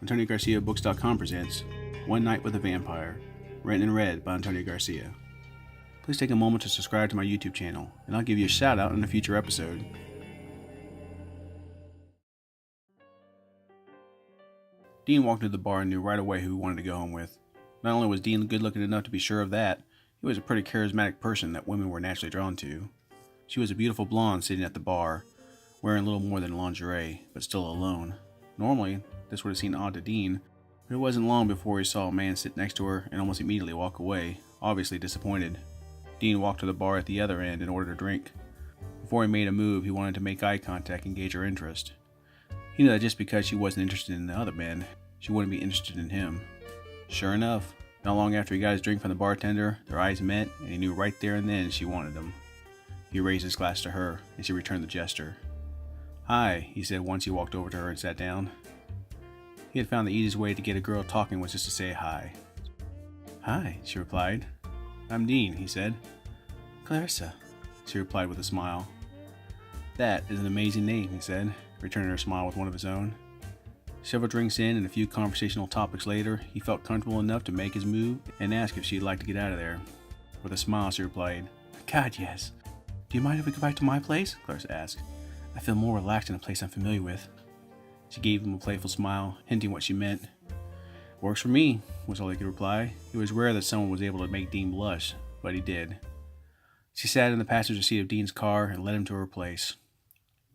AntonioGarciaBooks.com presents One Night with a Vampire, written and read by Antonio Garcia. Please take a moment to subscribe to my YouTube channel, and I'll give you a shout out in a future episode. Dean walked into the bar and knew right away who he wanted to go home with. Not only was Dean good looking enough to be sure of that, he was a pretty charismatic person that women were naturally drawn to. She was a beautiful blonde sitting at the bar, wearing little more than lingerie, but still alone. Normally, this would have seemed odd to Dean, but it wasn't long before he saw a man sit next to her and almost immediately walk away, obviously disappointed. Dean walked to the bar at the other end and ordered a drink. Before he made a move, he wanted to make eye contact and gauge her interest. He knew that just because she wasn't interested in the other men, she wouldn't be interested in him. Sure enough, not long after he got his drink from the bartender, their eyes met, and he knew right there and then she wanted him. He raised his glass to her, and she returned the gesture. "Hi," he said once he walked over to her and sat down. He had found the easiest way to get a girl talking was just to say hi. "Hi," she replied. "I'm Dean," he said. "Clarissa," she replied with a smile. "That is an amazing name," he said, returning her smile with one of his own. Several drinks in and a few conversational topics later, he felt comfortable enough to make his move and ask if she'd like to get out of there. With a smile, she replied, "God, yes. Do you mind if we go back to my place?" Clarissa asked. "I feel more relaxed in a place I'm familiar with." She gave him a playful smile, hinting what she meant. "Works for me," was all he could reply. It was rare that someone was able to make Dean blush, but he did. She sat in the passenger seat of Dean's car and led him to her place.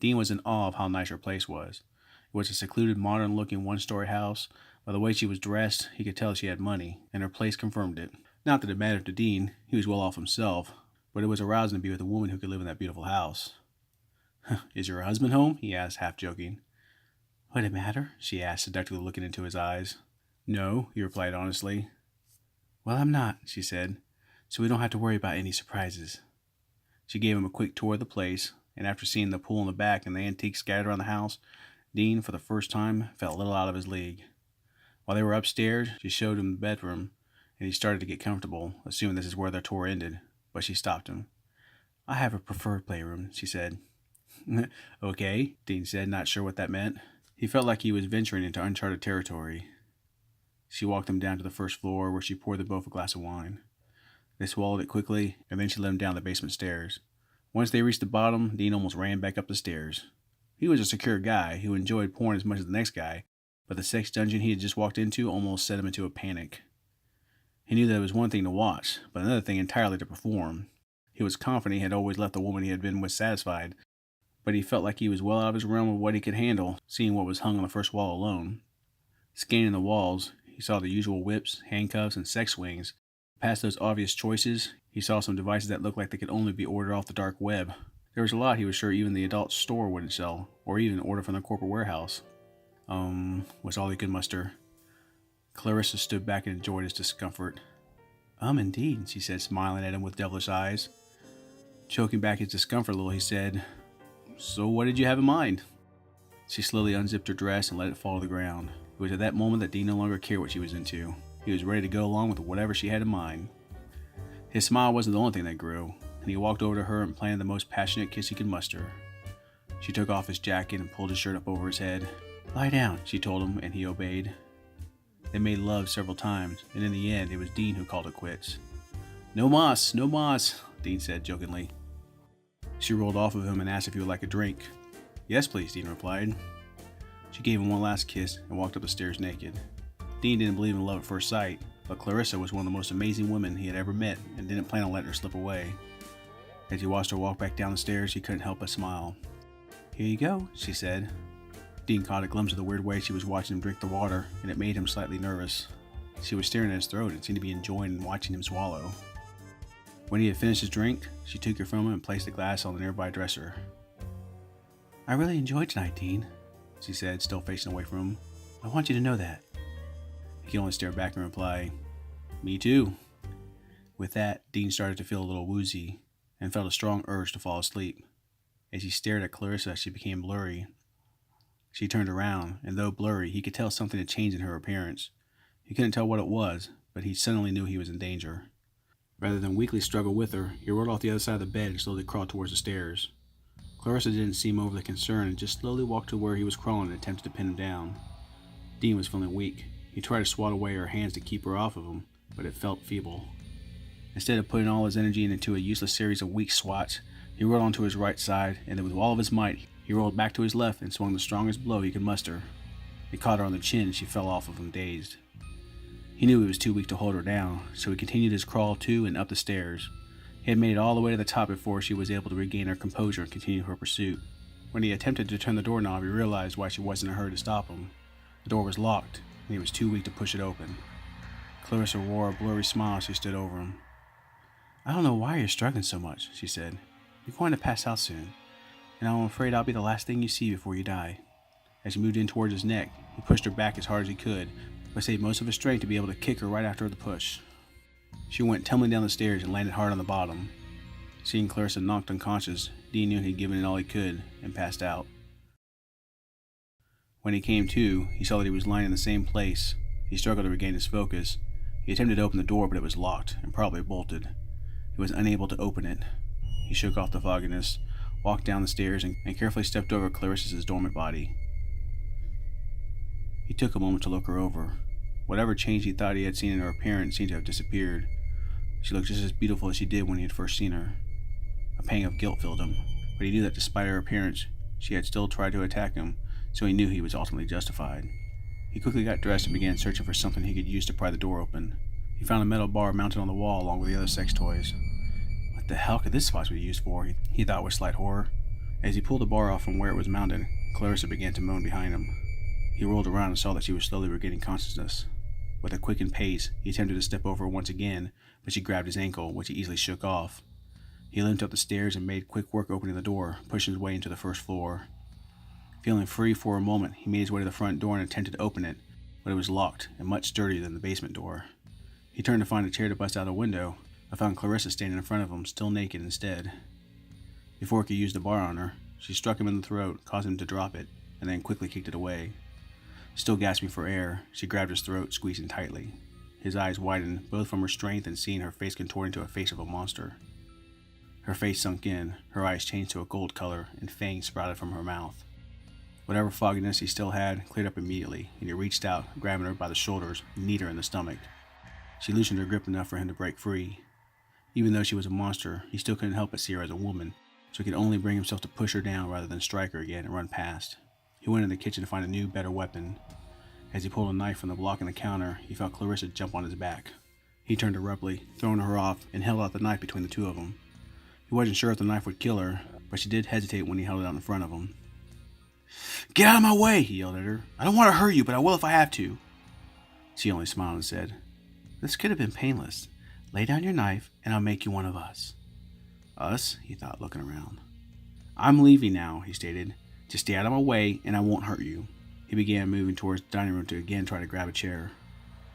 Dean was in awe of how nice her place was. It was a secluded, modern-looking one-story house. By the way she was dressed, he could tell she had money, and her place confirmed it. Not that it mattered to Dean, he was well off himself, but it was arousing to be with a woman who could live in that beautiful house. "Is your husband home?" he asked, half joking. "Would it matter?" she asked, seductively looking into his eyes. "No," he replied honestly. "Well, I'm not," she said, "so we don't have to worry about any surprises." She gave him a quick tour of the place, and after seeing the pool in the back and the antiques scattered around the house, Dean, for the first time, felt a little out of his league. While they were upstairs, she showed him the bedroom, and he started to get comfortable, assuming this is where their tour ended, but she stopped him. "I have a preferred playroom," she said. "Okay," Dean said, not sure what that meant. He felt like he was venturing into uncharted territory. She walked him down to the first floor, where she poured them both a glass of wine. They swallowed it quickly, and then she led him down the basement stairs. Once they reached the bottom, Dean almost ran back up the stairs. He was a secure guy who enjoyed porn as much as the next guy, but the sex dungeon he had just walked into almost set him into a panic. He knew that it was one thing to watch, but another thing entirely to perform. He was confident he had always left the woman he had been with satisfied, but he felt like he was well out of his realm of what he could handle, seeing what was hung on the first wall alone. Scanning the walls, he saw the usual whips, handcuffs, and sex swings. Past those obvious choices, he saw some devices that looked like they could only be ordered off the dark web. There was a lot he was sure even the adult store wouldn't sell, or even order from the corporate warehouse. Was all he could muster. Clarissa stood back and enjoyed his discomfort. Indeed," she said, smiling at him with devilish eyes. Choking back his discomfort a little, he said, "So what did you have in mind?" She slowly unzipped her dress and let it fall to the ground. It was at that moment that Dean no longer cared what she was into. He was ready to go along with whatever she had in mind. His smile wasn't the only thing that grew, and he walked over to her and planted the most passionate kiss he could muster. She took off his jacket and pulled his shirt up over his head. "Lie down," she told him, and he obeyed. They made love several times, and in the end, it was Dean who called it quits. "No mas, no mas," Dean said jokingly. She rolled off of him and asked if he would like a drink. "Yes, please," Dean replied. She gave him one last kiss and walked up the stairs naked. Dean didn't believe in love at first sight, but Clarissa was one of the most amazing women he had ever met and didn't plan on letting her slip away. As he watched her walk back down the stairs, he couldn't help but smile. "Here you go," she said. Dean caught a glimpse of the weird way she was watching him drink the water, and it made him slightly nervous. She was staring at his throat and seemed to be enjoying watching him swallow. When he had finished his drink, she took it from him and placed the glass on the nearby dresser. "I really enjoyed tonight, Dean," she said, still facing away from him. "I want you to know that." He could only stare back and reply, "Me too." With that, Dean started to feel a little woozy and felt a strong urge to fall asleep. As he stared at Clarissa, she became blurry. She turned around, and though blurry, he could tell something had changed in her appearance. He couldn't tell what it was, but he suddenly knew he was in danger. Rather than weakly struggle with her, he rolled off the other side of the bed and slowly crawled towards the stairs. Clarissa didn't seem overly concerned and just slowly walked to where he was crawling and attempted to pin him down. Dean was feeling weak. He tried to swat away her hands to keep her off of him, but it felt feeble. Instead of putting all his energy into a useless series of weak swats, he rolled onto his right side, and then with all of his might, he rolled back to his left and swung the strongest blow he could muster. It caught her on the chin and she fell off of him dazed. He knew he was too weak to hold her down, so he continued his crawl to and up the stairs. He had made it all the way to the top before she was able to regain her composure and continue her pursuit. When he attempted to turn the doorknob, he realized why she wasn't in a hurry to stop him. The door was locked, and he was too weak to push it open. Clarissa wore a blurry smile as she stood over him. "I don't know why you're struggling so much," she said. "You're going to pass out soon, and I'm afraid I'll be the last thing you see before you die." As he moved in towards his neck, he pushed her back as hard as he could, but saved most of his strength to be able to kick her right after the push. She went tumbling down the stairs and landed hard on the bottom. Seeing Clarissa knocked unconscious, Dean knew he'd given it all he could and passed out. When he came to, he saw that he was lying in the same place. He struggled to regain his focus. He attempted to open the door, but it was locked and probably bolted. He was unable to open it. He shook off the fogginess, walked down the stairs, and carefully stepped over Clarissa's dormant body. He took a moment to look her over. Whatever change he thought he had seen in her appearance seemed to have disappeared. She looked just as beautiful as she did when he had first seen her. A pang of guilt filled him, but he knew that despite her appearance, she had still tried to attack him, so he knew he was ultimately justified. He quickly got dressed and began searching for something he could use to pry the door open. He found a metal bar mounted on the wall along with the other sex toys. What the hell could this possibly be used for? He thought with slight horror. As he pulled the bar off from where it was mounted, Clarissa began to moan behind him. He rolled around and saw that she was slowly regaining consciousness. With a quickened pace, he attempted to step over her once again, but she grabbed his ankle, which he easily shook off. He limped up the stairs and made quick work opening the door, pushing his way into the first floor. Feeling free for a moment, he made his way to the front door and attempted to open it, but it was locked and much sturdier than the basement door. He turned to find a chair to bust out a window, but found Clarissa standing in front of him, still naked instead. Before he could use the bar on her, she struck him in the throat, causing him to drop it, and then quickly kicked it away. Still gasping for air, she grabbed his throat, squeezing tightly. His eyes widened, both from her strength and seeing her face contort into a face of a monster. Her face sunk in, her eyes changed to a gold color, and fangs sprouted from her mouth. Whatever fogginess he still had cleared up immediately, and he reached out, grabbing her by the shoulders, and kneed her in the stomach. She loosened her grip enough for him to break free. Even though she was a monster, he still couldn't help but see her as a woman, so he could only bring himself to push her down rather than strike her again and run past. He went in the kitchen to find a new, better weapon. As he pulled a knife from the block on the counter, he felt Clarissa jump on his back. He turned abruptly, throwing her off, and held out the knife between the two of them. He wasn't sure if the knife would kill her, but she did hesitate when he held it out in front of him. "Get out of my way!" he yelled at her. "I don't want to hurt you, but I will if I have to." She only smiled and said, "This could have been painless. Lay down your knife, and I'll make you one of us." "Us?" he thought, looking around. "I'm leaving now," he stated. "Just stay out of my way, and I won't hurt you." He began moving towards the dining room to again try to grab a chair.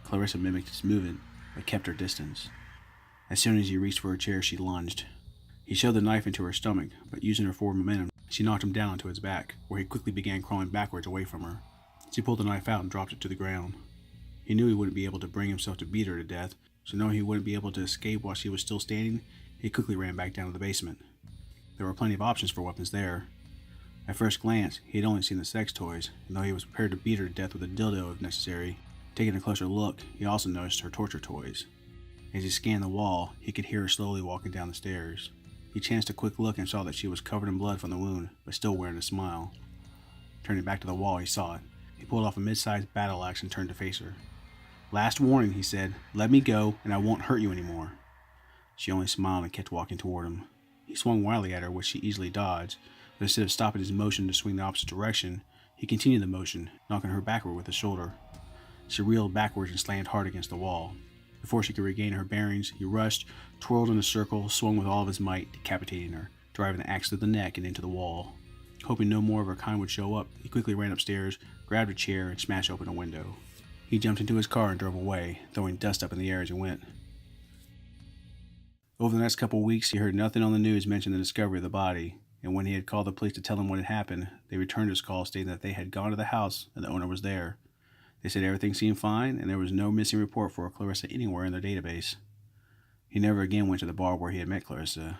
Clarissa mimicked his movement, but kept her distance. As soon as he reached for a chair, she lunged. He shoved the knife into her stomach, but using her forward momentum, she knocked him down onto his back, where he quickly began crawling backwards away from her. She pulled the knife out and dropped it to the ground. He knew he wouldn't be able to bring himself to beat her to death, so knowing he wouldn't be able to escape while she was still standing, he quickly ran back down to the basement. There were plenty of options for weapons there. At first glance, he had only seen the sex toys, and though he was prepared to beat her to death with a dildo if necessary, taking a closer look, he also noticed her torture toys. As he scanned the wall, he could hear her slowly walking down the stairs. He chanced a quick look and saw that she was covered in blood from the wound, but still wearing a smile. Turning back to the wall, he saw it. He pulled off a mid-sized battle axe and turned to face her. "Last warning," he said. "Let me go, and I won't hurt you anymore." She only smiled and kept walking toward him. He swung wildly at her, which she easily dodged, but instead of stopping his motion to swing the opposite direction, he continued the motion, knocking her backward with his shoulder. She reeled backwards and slammed hard against the wall. Before she could regain her bearings, he rushed, twirled in a circle, swung with all of his might, decapitating her, driving the axe through the neck and into the wall. Hoping no more of her kind would show up, he quickly ran upstairs, grabbed a chair, and smashed open a window. He jumped into his car and drove away, throwing dust up in the air as he went. Over the next couple of weeks, he heard nothing on the news mention the discovery of the body, and when he had called the police to tell him what had happened, they returned his call stating that they had gone to the house and the owner was there. They said everything seemed fine, and there was no missing report for Clarissa anywhere in their database. He never again went to the bar where he had met Clarissa,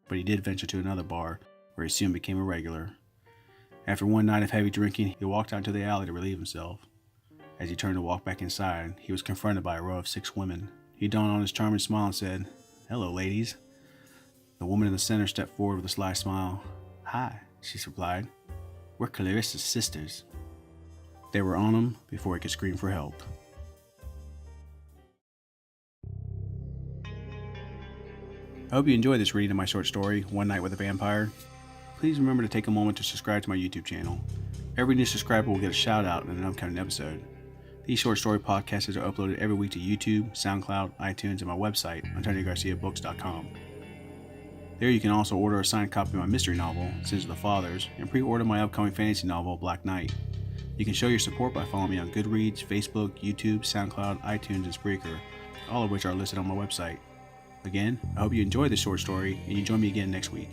but he did venture to another bar, where he soon became a regular. After one night of heavy drinking, he walked out into the alley to relieve himself. As he turned to walk back inside, he was confronted by a row of 6 women. He dawned on his charming smile and said, "Hello, ladies." The woman in the center stepped forward with a sly smile. "Hi," she replied. "We're Clarissa's sisters." They were on him before he could scream for help. I hope you enjoyed this reading of my short story, One Night with a Vampire. Please remember to take a moment to subscribe to my YouTube channel. Every new subscriber will get a shout out in an upcoming episode. These short story podcasts are uploaded every week to YouTube, SoundCloud, iTunes, and my website, AntonioGarciaBooks.com. There you can also order a signed copy of my mystery novel, Sins of the Fathers, and pre-order my upcoming fantasy novel, Black Knight. You can show your support by following me on Goodreads, Facebook, YouTube, SoundCloud, iTunes, and Spreaker, all of which are listed on my website. Again, I hope you enjoyed this short story, and you join me again next week.